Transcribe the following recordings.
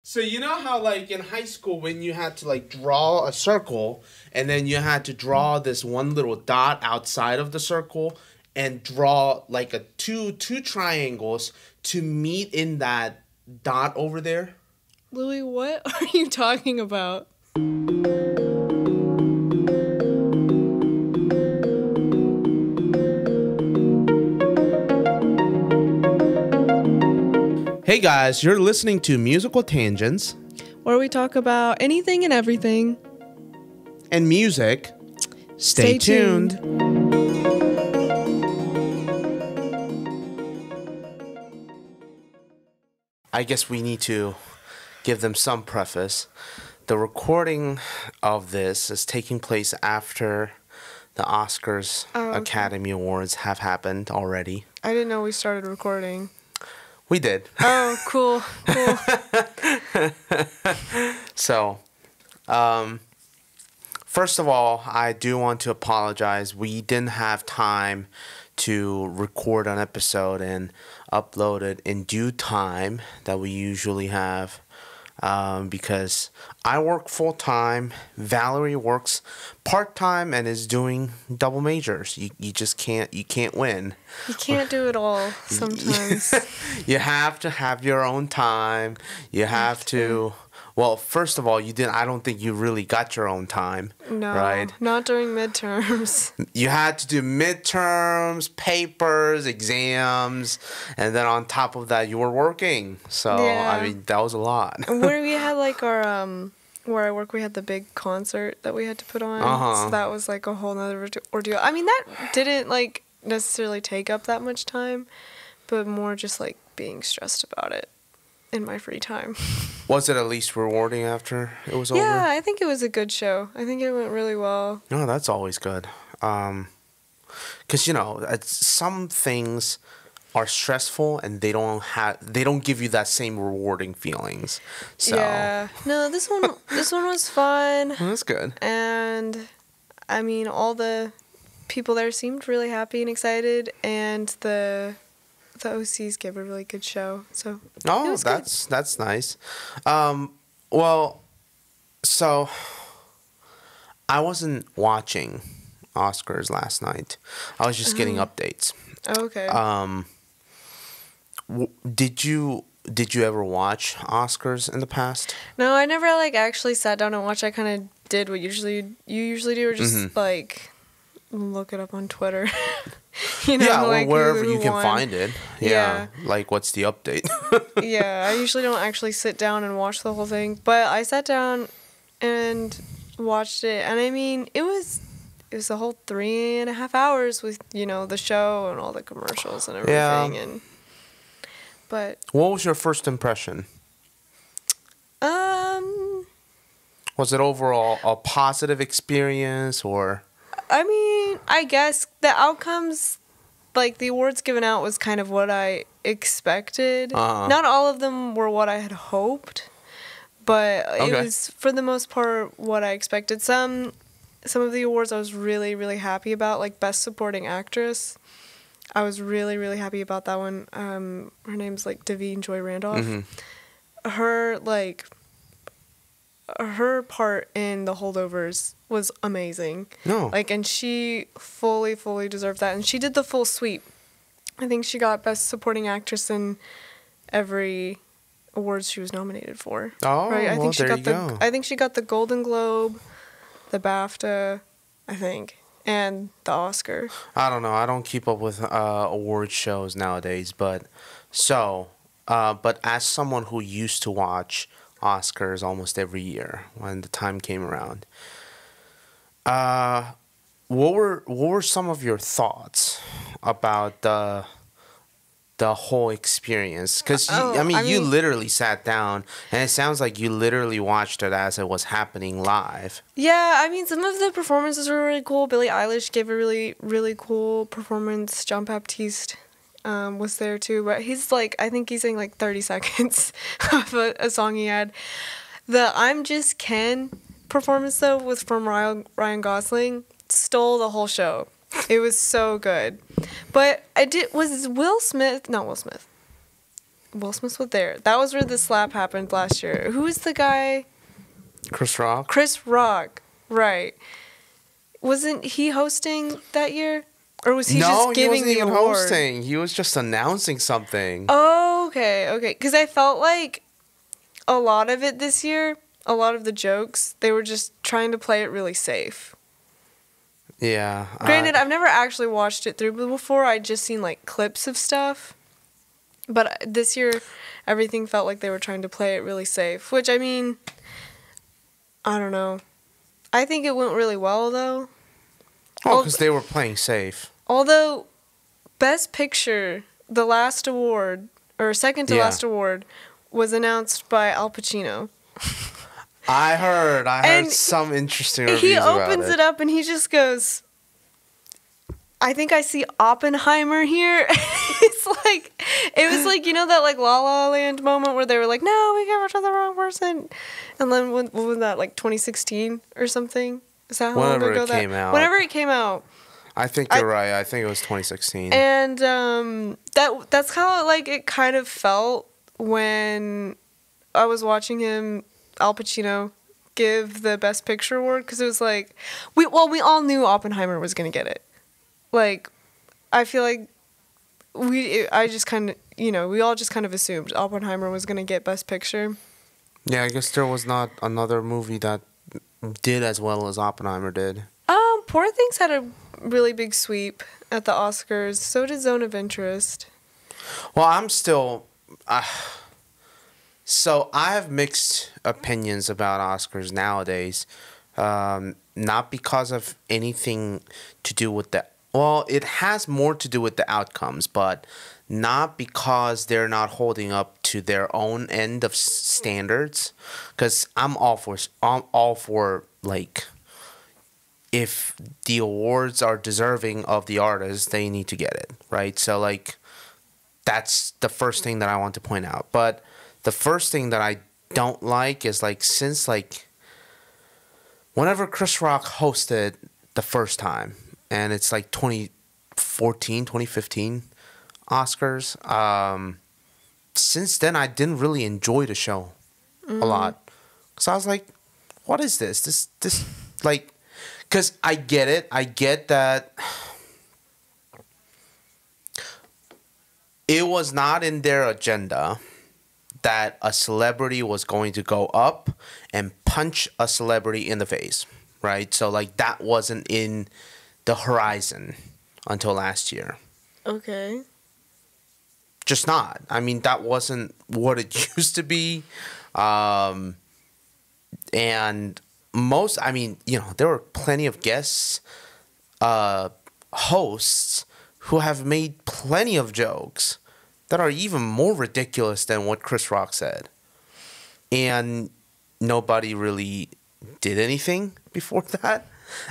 So you know how like in high school when you had to like draw a circle and then you had to draw this one little dot outside of the circle and draw like a two triangles to meet in that dot over there? Louis, what are you talking about? Hey guys, you're listening to Musical Tangents Where we talk about anything and everything. and music. Stay tuned. I guess we need to give them some preface. The recording of this is taking place after the Oscars Academy Awards have happened already. I didn't know we started recording. We did. Oh, cool. So, first of all, I do want to apologize. We didn't have time to record an episode and upload it in due time that we usually have. Because I work full time, Valerie works part time and is doing double majors. You just can't win. You can't do it all sometimes. You have to have your own time. You have to. Well, first of all, I don't think you really got your own time. No, right? Not during midterms. You had to do midterms, papers, exams, and then on top of that, you were working. So, Yeah. I mean, that was a lot. Where we had like our, where I work, we had the big concert that we had to put on. Uh-huh. So that was like a whole nother ordeal. I mean, that didn't like necessarily take up that much time, but more just like being stressed about it in my free time. Was it at least rewarding after it was over? Yeah, I think it was a good show. I think it went really well. No, that's always good. 'Cause some things are stressful and they don't give you that same rewarding feelings. So Yeah. No, this one was fun. well, that's good. And I mean, all the people there seemed really happy and excited, and the OCs gave a really good show. So Oh, it was good. that's nice. Well, so I wasn't watching Oscars last night. I was just getting updates. Oh, okay. Did you ever watch Oscars in the past? No, I never like actually sat down and watched. I kind of did what you usually do, or just like look it up on Twitter. Yeah, like or wherever who you can won. find it. Yeah. Like, what's the update? Yeah, I usually don't actually sit down and watch the whole thing, but I sat down and watched it, and I mean, it was a whole 3.5 hours with the show and all the commercials and everything. Yeah. But What was your first impression? Was it overall a positive experience, or? I mean, I guess the outcomes, like the awards given out, was kind of what I expected. Not all of them were what I had hoped, but it was for the most part what I expected. Some of the awards I was really, really happy about, like Best Supporting Actress. I was really, really happy about that one. Her name's like Davine Joy Randolph. Mm-hmm. Her part in The Holdovers was amazing. No. And she fully deserved that. And she did the full sweep. I think she got Best Supporting Actress in every awards she was nominated for. Oh, right? well, there you go. I think she got the Golden Globe, the BAFTA, I think, and the Oscar. I don't know. I don't keep up with award shows nowadays, but as someone who used to watch Oscars almost every year when the time came around, what were some of your thoughts about the whole experience? Because you literally sat down, and it sounds like you literally watched it as it was happening live. Yeah, I mean, some of the performances were really cool. Billie Eilish gave a really, really cool performance. Jean Baptiste was there too, but he's like, I think he sang like 30 seconds of a song he had. The I'm Just Ken performance though was from Ryan Gosling. Stole the whole show. It was so good. But was Will Smith, not Will Smith. Will Smith was there. That was where the slap happened last year. Who was the guy? Chris Rock. Chris Rock, right? Wasn't he hosting that year, or was he just giving the award? No, he wasn't even hosting. He was just announcing something. Oh, okay. Because I felt like a lot of it this year, a lot of the jokes, they were just trying to play it really safe. Yeah. Granted, I've never actually watched it through before. I'd just seen like clips of stuff. But this year, everything felt like they were trying to play it really safe. Which, I mean, I don't know. I think it went really well, though. Oh, because they were playing safe. Although, Best Picture, the last award, or second to last award, was announced by Al Pacino. I heard some interesting reviews about it. He opens it up and he just goes, I think I see Oppenheimer here. It's like, it was like, you know that like La La Land moment where they were like, no, we gave it to the wrong person. And then what was that, like 2016 or something? Is that how long ago that came out? Whenever it came out. I think you're right. I think it was 2016. And that's how like it kind of felt when I was watching Al Pacino, give the Best Picture award, because it was like, we all knew Oppenheimer was going to get it. Like, I feel like I just kind of, you know, we all just kind of assumed Oppenheimer was going to get Best Picture. Yeah, I guess there was not another movie that did as well as Oppenheimer did. Poor Things had a really big sweep at the Oscars. So did Zone of Interest. Well, I'm still... So I have mixed opinions about Oscars nowadays. Not because of anything to do with the... Well, it has more to do with the outcomes, but not because they're not holding up to their own end of standards. Because I'm all for like, if the awards are deserving of the artist, they need to get it, right? So like, that's the first thing that I want to point out. But the first thing that I don't like is like, since like, whenever Chris Rock hosted the first time, and it's like 2014, 2015 Oscars, since then I didn't really enjoy the show a lot. Because I was like, what is this? This like, because I get it. I get that it was not in their agenda that a celebrity was going to go up and punch a celebrity in the face, right? So, like, that wasn't in the horizon until last year. Okay. Just not. I mean, that wasn't what it used to be. And I mean, you know, there were plenty of guests, hosts who have made plenty of jokes that are even more ridiculous than what Chris Rock said. And nobody really did anything before that.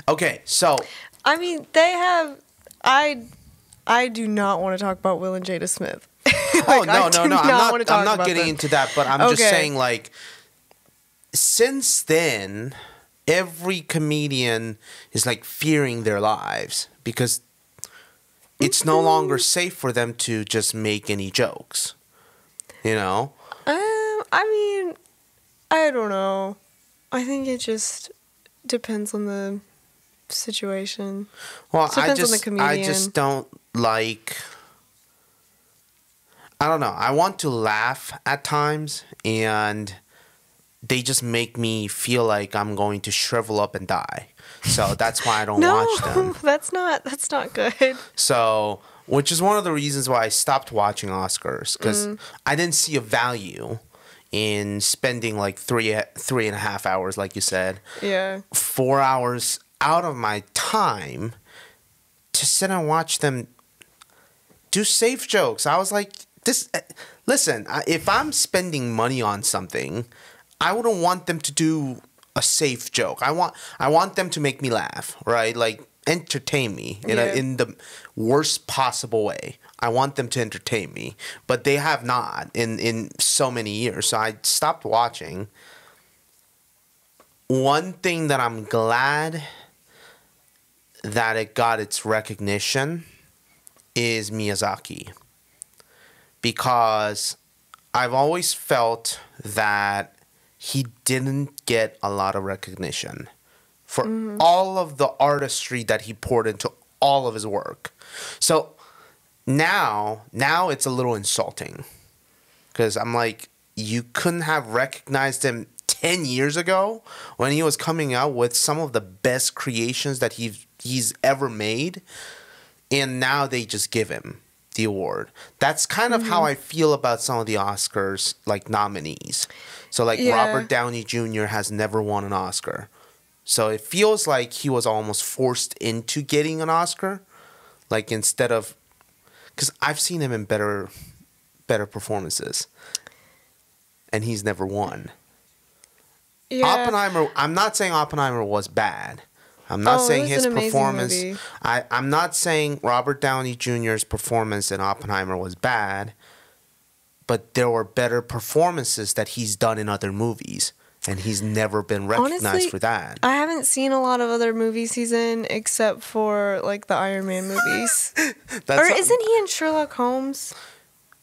Okay, so... I mean, they have... I do not want to talk about Will and Jada Smith. Like, no. I'm not getting into that, but I'm just saying, like, since then, every comedian is, like, fearing their lives because it's no longer safe for them to just make any jokes. You know? I mean, I don't know. I think it just depends on the situation. Well, on the comedian. I just don't like... I don't know. I want to laugh at times, and they just make me feel like I'm going to shrivel up and die. So that's why I don't watch them. That's not good. So, which is one of the reasons why I stopped watching Oscars, because I didn't see a value in spending like 3.5 hours, like you said. Yeah. 4 hours out of my time to sit and watch them do safe jokes. I was like, listen, if I'm spending money on something, I wouldn't want them to do a safe joke. I want them to make me laugh, right? Like, entertain me in the worst possible way. I want them to entertain me, but they have not in so many years. So I stopped watching. One thing that I'm glad that it got its recognition is Miyazaki. Because I've always felt that he didn't get a lot of recognition for all of the artistry that he poured into all of his work. So now it's a little insulting because I'm like, you couldn't have recognized him 10 years ago when he was coming out with some of the best creations that he's ever made, and now they just give him the award. That's kind of how I feel about some of the Oscars like nominees. So like Robert Downey Jr. has never won an Oscar. So it feels like he was almost forced into getting an Oscar, like instead of, because I've seen him in better performances, and he's never won. Yeah. Oppenheimer, I'm not saying Oppenheimer was bad. I'm not saying his performance. I'm not saying Robert Downey Jr.'s performance in Oppenheimer was bad, but there were better performances that he's done in other movies, and he's never been recognized for that. I haven't seen a lot of other movies he's in except for like the Iron Man movies. Or isn't he in Sherlock Holmes?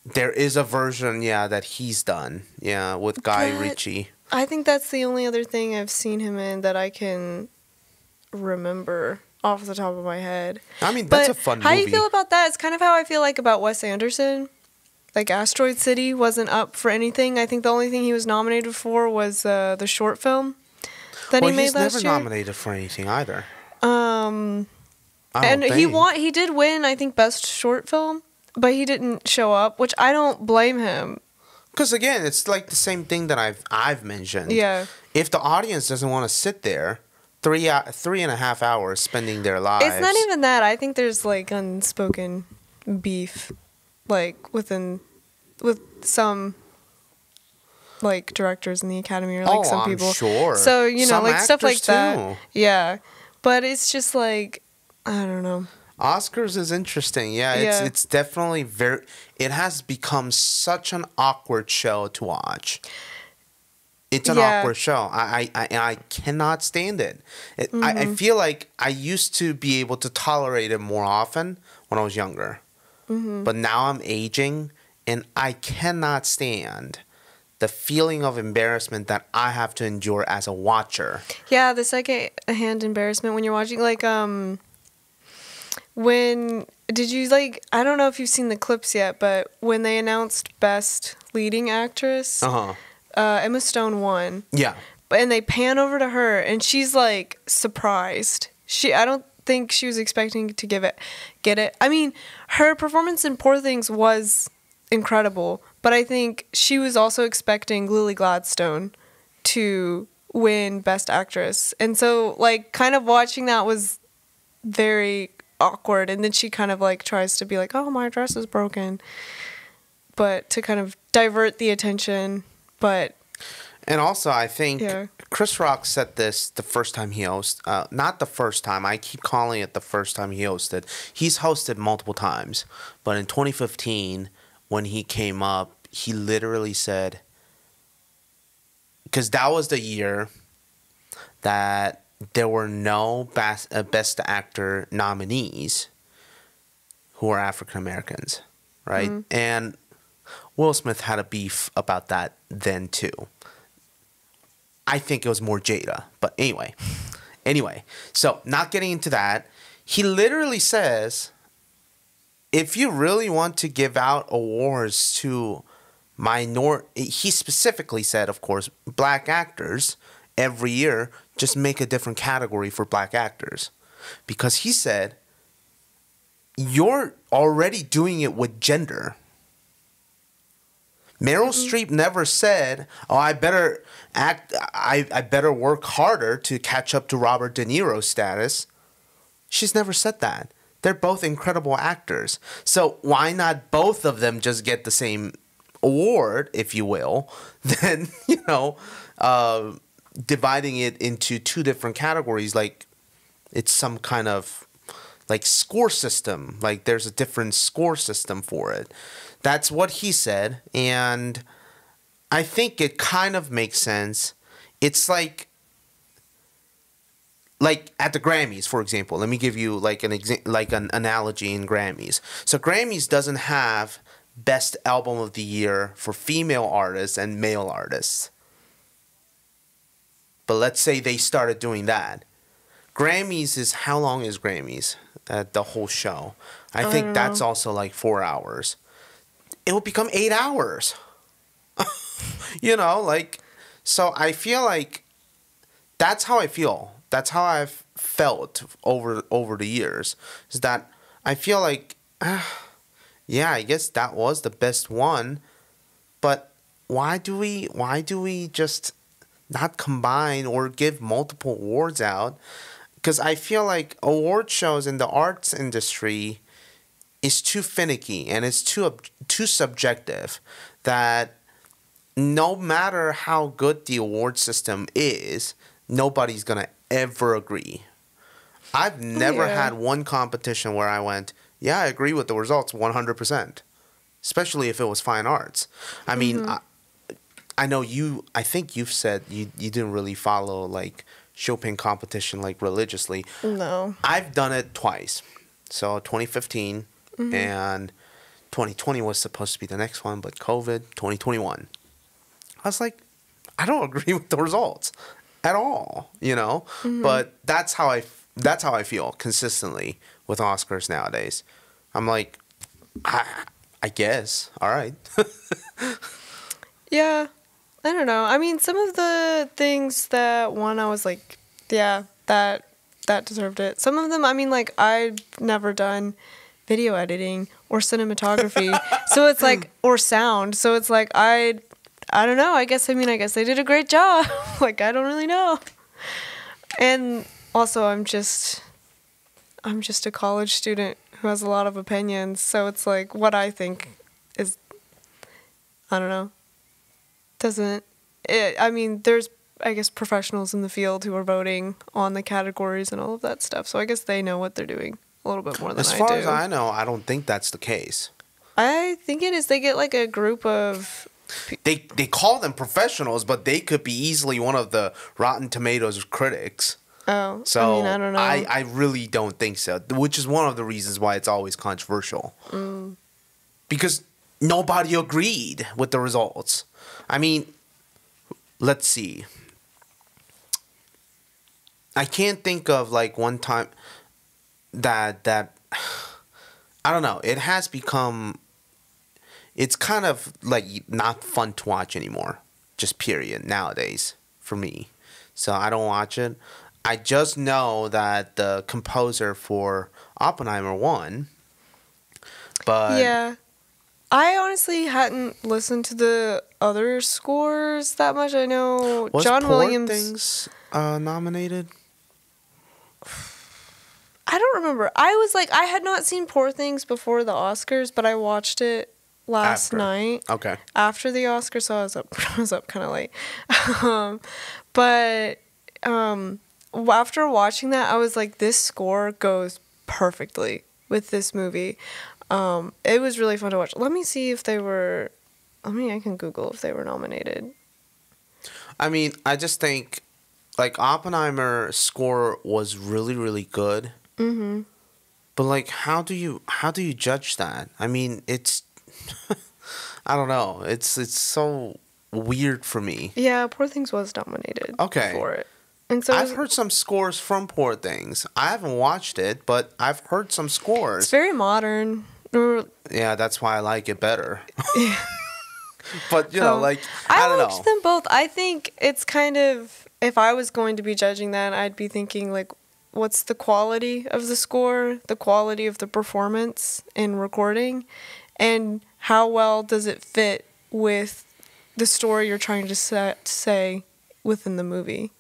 There is a version, that he's done, with Guy Ritchie. I think that's the only other thing I've seen him in that I can remember off the top of my head. I mean, that's a fun movie. How do you feel about that? It's kind of how I feel like about Wes Anderson. Like Asteroid City wasn't up for anything. I think the only thing he was nominated for was the short film that he made last year. He's never nominated for anything either. He did win, I think, best short film, but he didn't show up, which I don't blame him. Because again, it's like the same thing that I've mentioned. Yeah. If the audience doesn't want to sit there 3.5 hours spending their lives, it's not even that. I think there's like unspoken beef, like with some like directors in the Academy or like some people. I'm sure. So some like stuff like too. that. Yeah, but it's just like I don't know. Oscars is interesting. It's definitely it has become such an awkward show to watch. It's an awkward show. I cannot stand it. I feel like I used to be able to tolerate it more often when I was younger. But now I'm aging, and I cannot stand the feeling of embarrassment that I have to endure as a watcher. Yeah, the second-hand embarrassment when you're watching, like, I don't know if you've seen the clips yet, but when they announced Best Leading Actress, Emma Stone won. Yeah. And they pan over to her, and she's, like, surprised. I don't think she was expecting to get it. I mean, her performance in Poor Things was incredible, but I think she was also expecting Lily Gladstone to win Best Actress. And so, like, kind of watching that was very awkward, and then she kind of like tries to be like, oh, my dress is broken, but to kind of divert the attention. And also I think Chris Rock said this the first time he hosted, not the first time, I keep calling it the first time he hosted. He's hosted multiple times, but in 2015 when he came up, he literally said, because that was the year that there were no Best Actor nominees who were African Americans, right? And Will Smith had a beef about that then too. I think it was more Jada, but anyway. So not getting into that, he literally says, if you really want to give out awards to he specifically said, of course, black actors every year, just make a different category for black actors. Because he said, you're already doing it with gender. Meryl Streep never said, oh, I better work harder to catch up to Robert De Niro's status. She's never said that. They're both incredible actors. So why not both of them just get the same award, if you will, then, dividing it into two different categories, like it's some kind of like score system, like there's a different score system for it. That's what he said, and I think it kind of makes sense. It's like at the Grammys, for example. Let me give you like an analogy in Grammys. So Grammys doesn't have best album of the year for female artists and male artists. But let's say they started doing that. Grammys is, how long is Grammys? The whole show. I think that's also like 4 hours. It will become 8 hours. You know, like, so I feel like that's how I feel. That's how I've felt over the years. Is that I feel like, yeah, I guess that was the best one, but why do we just not combine or give multiple awards out? Because I feel like award shows in the arts industry is too finicky and it's too subjective, that no matter how good the award system is, nobody's gonna ever agree. I've never had one competition where I went, yeah, I agree with the results 100%, especially if it was fine arts. I mean, I know I think you've said you didn't really follow like Chopin competition like religiously. No. I've done it twice. So 2015 and 2020 was supposed to be the next one, but COVID, 2021. I was like, I don't agree with the results at all, you know? But that's how I feel consistently with Oscars nowadays. I'm like, I guess. All right. Yeah. I don't know. I mean, some of the things that won, I was like, yeah, that deserved it. Some of them, I mean, like, I've never done video editing or cinematography. So it's like, or sound. So it's like, I don't know. I guess they did a great job. Like, I don't really know. And also, I'm just a college student who has a lot of opinions. So it's like, what I think is, I don't know. I mean, there's, I guess, professionals in the field who are voting on the categories and all of that stuff. So I guess they know what they're doing a little bit more than I do. As far as I know, I don't think that's the case. I think it is. They get like a group of... They call them professionals, but they could be easily one of the Rotten Tomatoes critics. Oh, so I mean, I don't know. I really don't think so, which is one of the reasons why it's always controversial. Because nobody agreed with the results. I mean, let's see. I can't think of like one time that I don't know. It has become, it's kind of like not fun to watch anymore. Just period nowadays for me. So I don't watch it. I just know that the composer for Oppenheimer won. But yeah. I honestly hadn't listened to the other scores that much. I know was John Poor Williams Things nominated? I don't remember. I was like, I had not seen Poor Things before the Oscars, but I watched it last night. Okay. After the Oscars, so I was up kind of late. But after watching that, I was like, this score goes perfectly with this movie. It was really fun to watch. Let me see if they were... I can Google if they were nominated. I mean, I just think, like, Oppenheimer's score was really, really good. But, like, how do you judge that? I mean, it's... I don't know. It's so weird for me. Yeah, Poor Things was nominated for it. And so I've heard some scores from Poor Things. I haven't watched it, but I've heard some scores. It's very modern. Yeah, that's why I like it better. But, you know, like, I don't know. I liked them both. I think it's kind of, if I was going to be judging that, I'd be thinking, like, what's the quality of the score, the quality of the performance in recording, and how well does it fit with the story you're trying to say within the movie.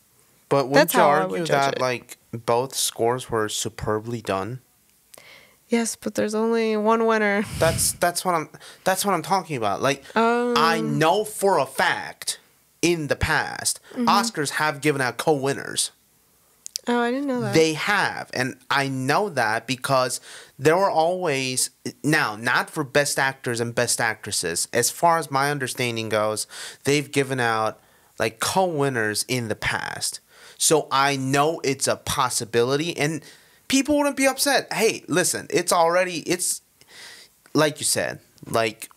But wouldn't you argue that, like, both scores were superbly done? Yes, but there's only one winner. That's what I'm talking about. Like, I know for a fact in the past, Oscars have given out co-winners. Oh, I didn't know that. They have, and I know that because there were always, now, not for best actors and best actresses. As far as my understanding goes, they've given out like co-winners in the past. So I know it's a possibility, and people wouldn't be upset. Hey, listen, it's like you said, like,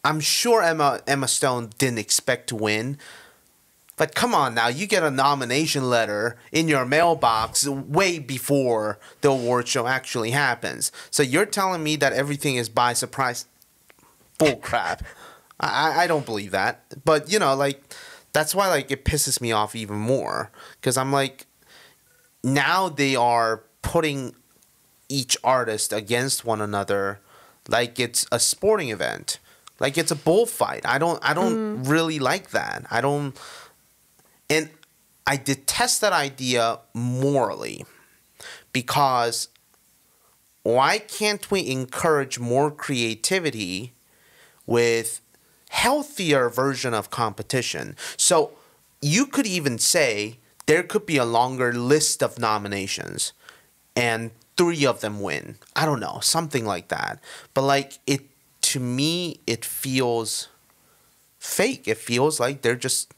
I'm sure Emma Stone didn't expect to win. But come on now, you get a nomination letter in your mailbox way before the award show actually happens. So you're telling me that everything is by surprise? Bull crap. I don't believe that. But, you know, like, that's why, like, it pisses me off even more. Because I'm like, now they are putting each artist against one another like it's a sporting event. Like it's a bullfight. I don't really like that. And I detest that idea morally, because why can't we encourage more creativity with healthier version of competition? So you could even say there could be a longer list of nominations and 3 of them win. I don't know, something like that. But like it, to me, it feels fake. It feels like they're just,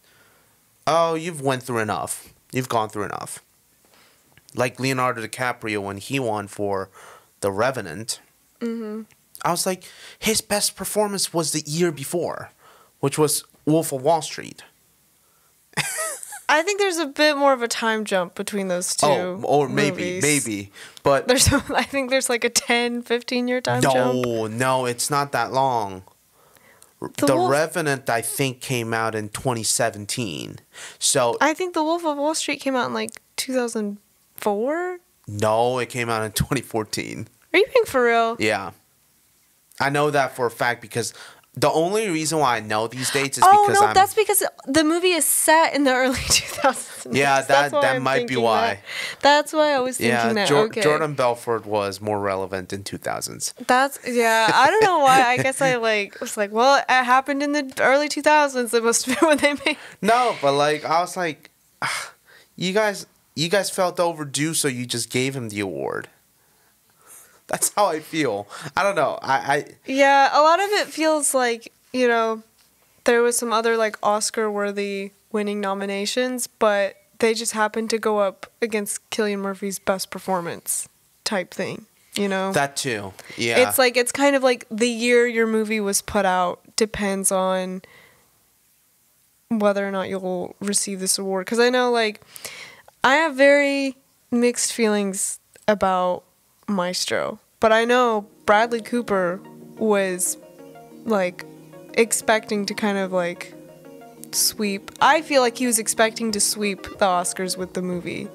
oh, you've went through enough. You've gone through enough. Like Leonardo DiCaprio when he won for The Revenant. Mm-hmm. I was like, his best performance was the year before, which was Wolf of Wall Street. I think there's a bit more of a time jump between those two. Oh, or maybe. But I think there's like a 10, 15-year time jump. No, it's not that long. The Revenant, I think, came out in 2017. So I think The Wolf of Wall Street came out in like 2004. No, it came out in 2014. Are you being for real? Yeah. I know that for a fact because the only reason why I know these dates is because that's because the movie is set in the early 2000s. Yeah, that might be why. That's why I was thinking that. Jordan Belfort was more relevant in 2000s. I don't know why. I guess I was like, well, it happened in the early 2000s. It must have been when they made. No, but like I was like, you guys felt overdue, so you just gave him the award. That's how I feel. I don't know. Yeah, a lot of it feels like, you know, there was some other like Oscar-worthy winning nominations, but they just happened to go up against Cillian Murphy's best performance type thing, you know? That too. Yeah. It's kind of like the year your movie was put out depends on whether or not you'll receive this award. Because I know, like, I have very mixed feelings about Maestro, but I know Bradley Cooper was like expecting to kind of like sweep. I feel like he was expecting to sweep the Oscars with the movie.